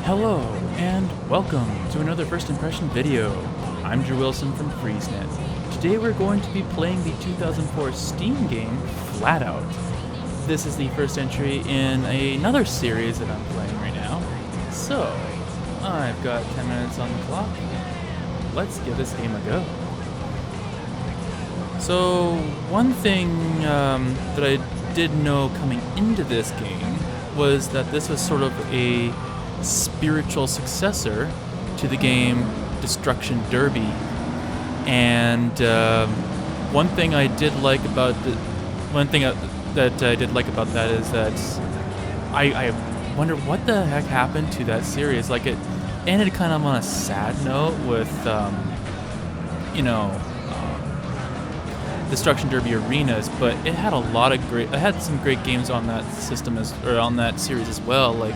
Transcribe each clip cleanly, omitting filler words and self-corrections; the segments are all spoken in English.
Hello, and welcome to another First Impression video. I'm Drew Wilson from FreezeNet. Today we're going to be playing the 2004 Steam game, FlatOut. This is the first entry in another series that I'm playing right now. So, I've got 10 minutes on the clock. Let's give this game a go. So, one thing that I did know coming into this game was that this was sort of a spiritual successor to the game Destruction Derby. And one thing I did like about that I did like about that is that I wonder what the heck happened to that series. Like, it ended kind of on a sad note with Destruction Derby arenas, but it had some great games on that system on that series as well. Like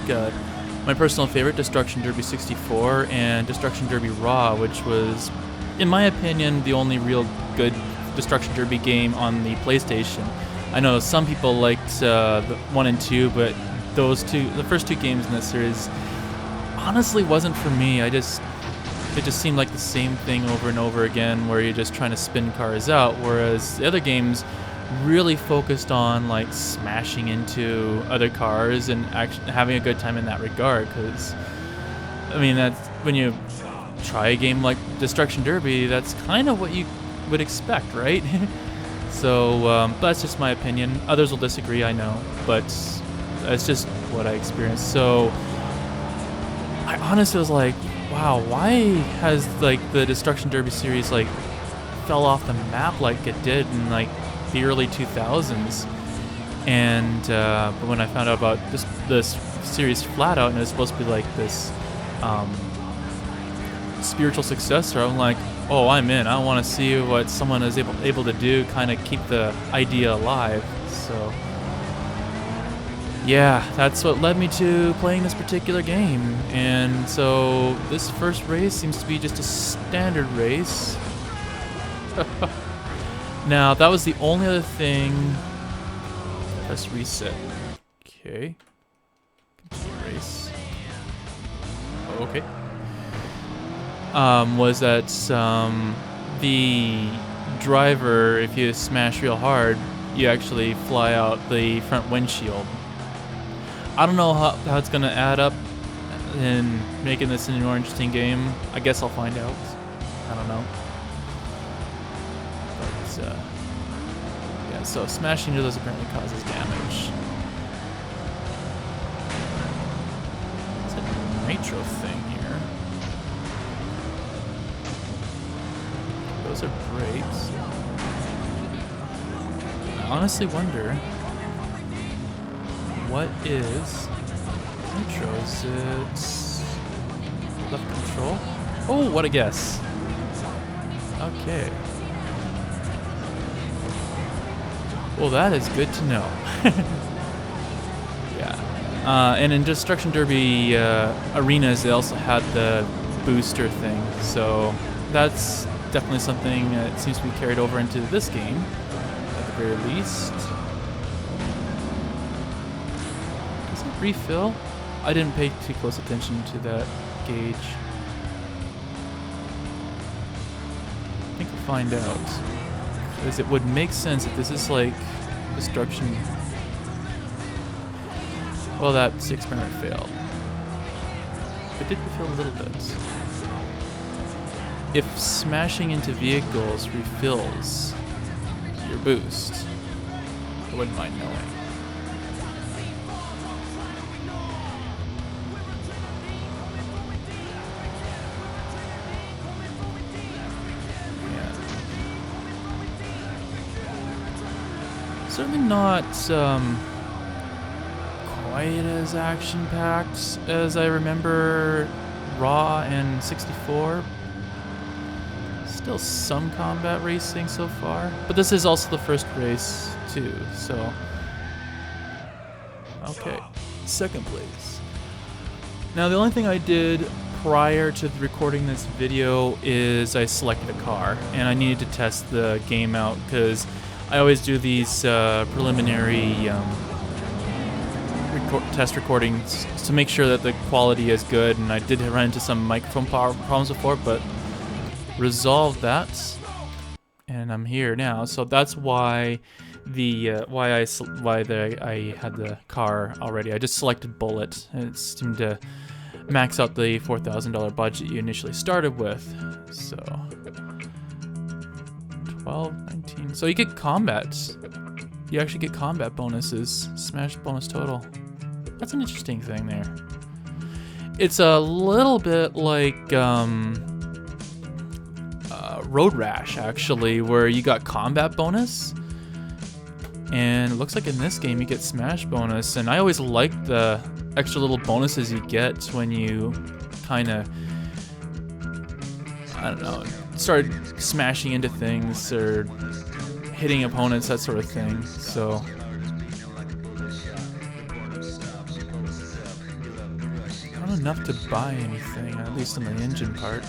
my personal favorite, Destruction Derby 64 and Destruction Derby Raw, which was, in my opinion, the only real good Destruction Derby game on the PlayStation. I know some people liked the 1 and 2, but the first two games in this series, honestly wasn't for me. It just seemed like the same thing over and over again, where you're just trying to spin cars out, whereas the other games really focused on like smashing into other cars and actually having a good time in that regard. Because I mean, that's when you try a game like Destruction Derby, that's kind of what you would expect, right? So that's just my opinion. Others will disagree, I know, but that's just what I experienced. So I honestly was like, wow, why has like the Destruction Derby series like fell off the map like it did in like the early 2000s? And but when I found out about this series FlatOut, and it was supposed to be like this spiritual successor, I'm like, oh, I'm in. I want to see what someone is able to do, kind of keep the idea alive. So yeah, that's what led me to playing this particular game. And so this first race seems to be just a standard race. Now, that was the only other thing. Press reset. Okay. Continue race. Oh, okay. Was that the driver, if you smash real hard, you actually fly out the front windshield. I don't know how it's going to add up in making this a more interesting game. I guess I'll find out. I don't know. But, yeah, so smashing into those apparently causes damage. It's a nitro thing here. Those are brakes. I honestly wonder, what is nitro? Is it left control? Oh, what a guess. Okay. Well, that is good to know. Yeah. And in Destruction Derby arenas, they also had the booster thing. So that's definitely something that seems to be carried over into this game, at the very least. Refill? I didn't pay too close attention to that gauge. I think we'll find out. Because it would make sense if this is like Destruction. Well, that experiment failed. But did refill a little bit. If smashing into vehicles refills your boost, I wouldn't mind knowing. Certainly not quite as action-packed as I remember Raw and 64. Still some combat racing so far, but this is also the first race too, so okay, second place. Now the only thing I did prior to recording this video is I selected a car, and I needed to test the game out because I always do these preliminary test recordings to make sure that the quality is good, and I did run into some microphone problems before, but resolved that, and I'm here now. So that's why why I had the car already. I just selected Bullet, and it seemed to max out the $4,000 budget you initially started with. So 12, 19. So you get combat. You actually get combat bonuses. Smash bonus total. That's an interesting thing there. It's a little bit like Road Rash, actually, where you got combat bonus. And it looks like in this game you get smash bonus. And I always like the extra little bonuses you get when you kind of, I don't know, start smashing into things or hitting opponents, that sort of thing. So not enough to buy anything, at least on the engine part.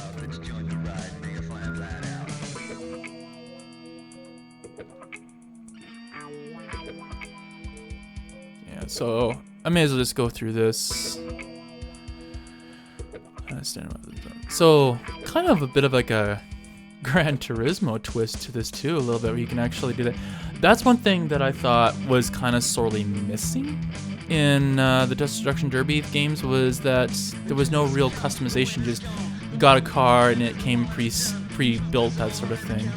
Yeah, so I may as well just go through this. So kind of a bit of like a Gran Turismo twist to this too, a little bit, where you can actually do that. That's one thing that I thought was kind of sorely missing in the Destruction Derby games, was that there was no real customization. Just got a car and it came pre-built, that sort of thing.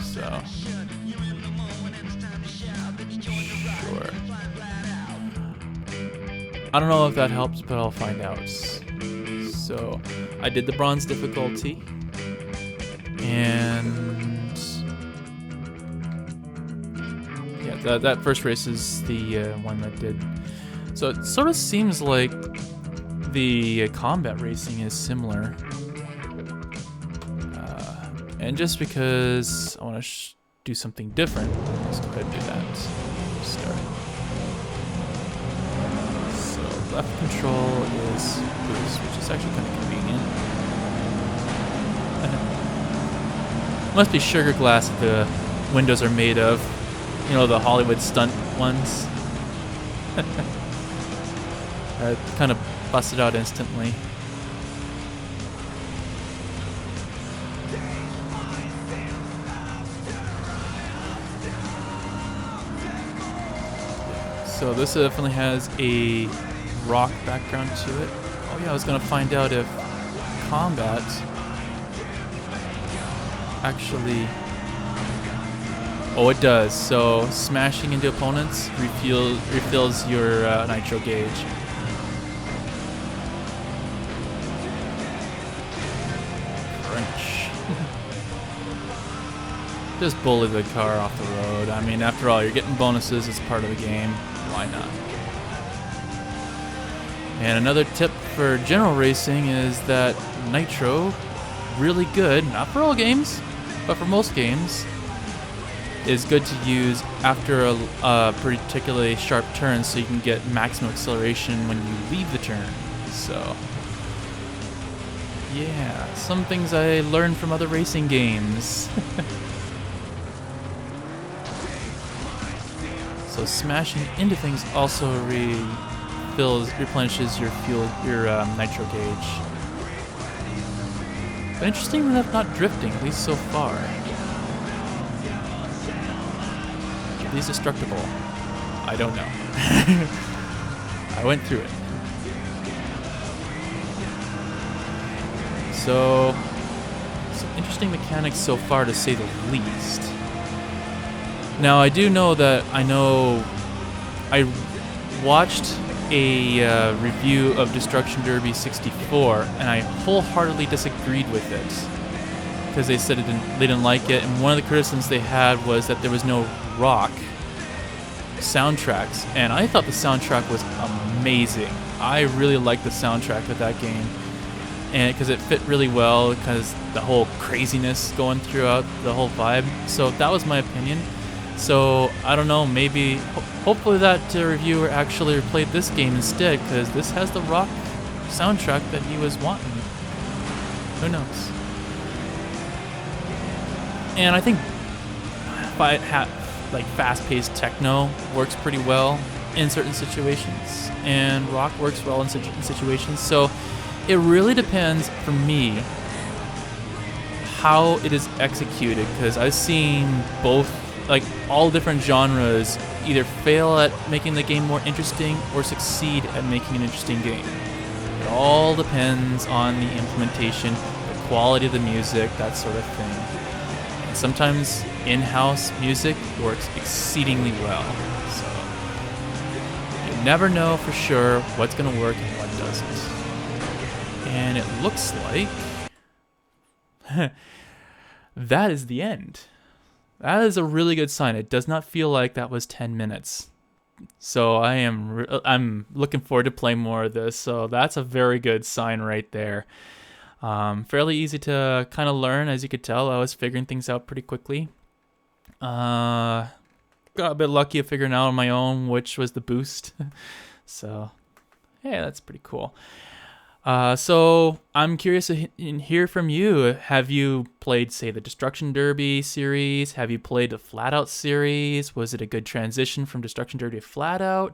So sure. I don't know if that helps, but I'll find out. So I did the bronze difficulty, and yeah, that first race is the one that did. So it sort of seems like the combat racing is similar, and just because I want to do something different, let's go ahead and do that. Start. Left control is boost, which is actually kind of convenient. Must be sugar glass that the windows are made of. You know, the Hollywood stunt ones. Kind of busted out instantly. So this definitely has a rock background to it. Oh yeah, I was gonna find out if combat actually... Oh, it does. So smashing into opponents refills your nitro gauge. Crunch. Just bully the car off the road. I mean, after all, you're getting bonuses. It's part of the game. Why not? And another tip for general racing is that nitro, really good, not for all games, but for most games, is good to use after a particularly sharp turn, so you can get maximum acceleration when you leave the turn. So yeah, some things I learned from other racing games. So smashing into things also replenishes your fuel, your nitro gauge. But interesting enough, not drifting, at least so far. Are these destructible? I don't know. I went through it. So, some interesting mechanics so far, to say the least. Now, I do know that I watched a review of Destruction Derby 64, and I wholeheartedly disagreed with it because they said they didn't like it, and one of the criticisms they had was that there was no rock soundtracks, and I thought the soundtrack was amazing. I really liked the soundtrack of that game, and because it fit really well, because the whole craziness going throughout the whole vibe. So that was my opinion. So I don't know, maybe, hopefully that reviewer actually played this game instead, because this has the rock soundtrack that he was wanting. Who knows? And I think like fast-paced techno works pretty well in certain situations, and rock works well in certain situations. So it really depends for me how it is executed, because I've seen both, like all different genres either fail at making the game more interesting or succeed at making an interesting game. It all depends on the implementation, the quality of the music, that sort of thing. And sometimes in-house music works exceedingly well. So you never know for sure what's going to work and what doesn't. And it looks like that is the end. That is a really good sign. It does not feel like that was 10 minutes. So I'm looking forward to playing more of this. So that's a very good sign right there. Fairly easy to kind of learn, as you could tell. I was figuring things out pretty quickly. Got a bit lucky at figuring out on my own which was the boost. So, yeah, that's pretty cool. So I'm curious to hear from you. Have you played, say, the Destruction Derby series? Have you played the FlatOut series? Was it a good transition from Destruction Derby to FlatOut?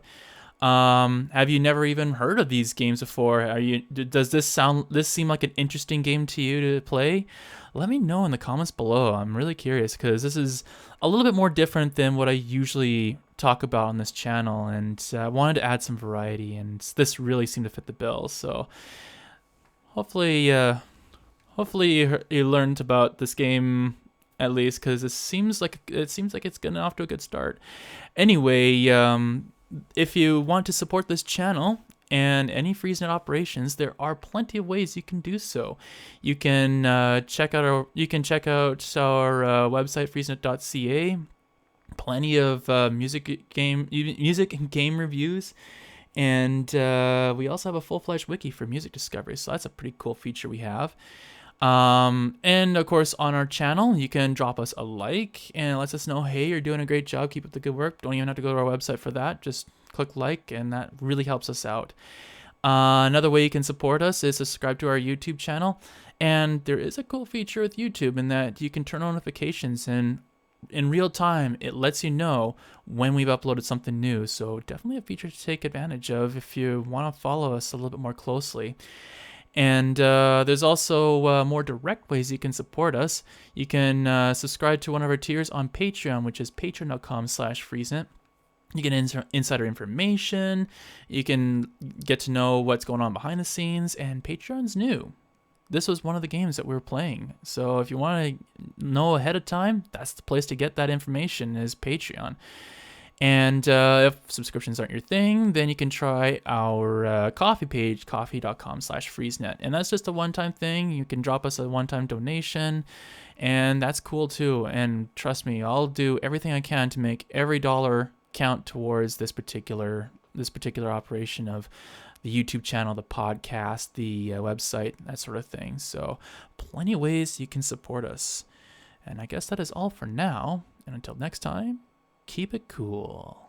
Have you never even heard of these games before? Does this seem like an interesting game to you to play? Let me know in the comments below. I'm really curious, because this is a little bit more different than what I usually talk about on this channel, and I wanted to add some variety, and this really seemed to fit the bill. So hopefully you learned about this game at least, because it seems like it's getting off to a good start. Anyway, if you want to support this channel and any FreezeNet operations, there are plenty of ways you can do so. You can check out our website, freezenet.ca. Plenty of music and game reviews, and we also have a full-fledged wiki for music discovery. So that's a pretty cool feature we have. And of course, on our channel, you can drop us a like and let us know, hey, you're doing a great job, keep up the good work. Don't even have to go to our website for that. Just click like, and that really helps us out. Another way you can support us is subscribe to our YouTube channel. And there is a cool feature with YouTube in that you can turn on notifications, and in real time, it lets you know when we've uploaded something new. So definitely a feature to take advantage of if you want to follow us a little bit more closely. And there's also more direct ways you can support us. You can subscribe to one of our tiers on Patreon, which is patreon.com/FreezeNet. You get insider information. You can get to know what's going on behind the scenes. And Patreon's new. This was one of the games that we were playing. So if you want to know ahead of time, that's the place to get that information, is Patreon. And if subscriptions aren't your thing, then you can try our coffee page, coffee.com/FreezeNet. And that's just a one-time thing. You can drop us a one-time donation, and that's cool too. And trust me, I'll do everything I can to make every dollar count towards this particular operation of the YouTube channel, the podcast, the website, that sort of thing. So plenty of ways you can support us. And I guess that is all for now. And until next time, keep it cool.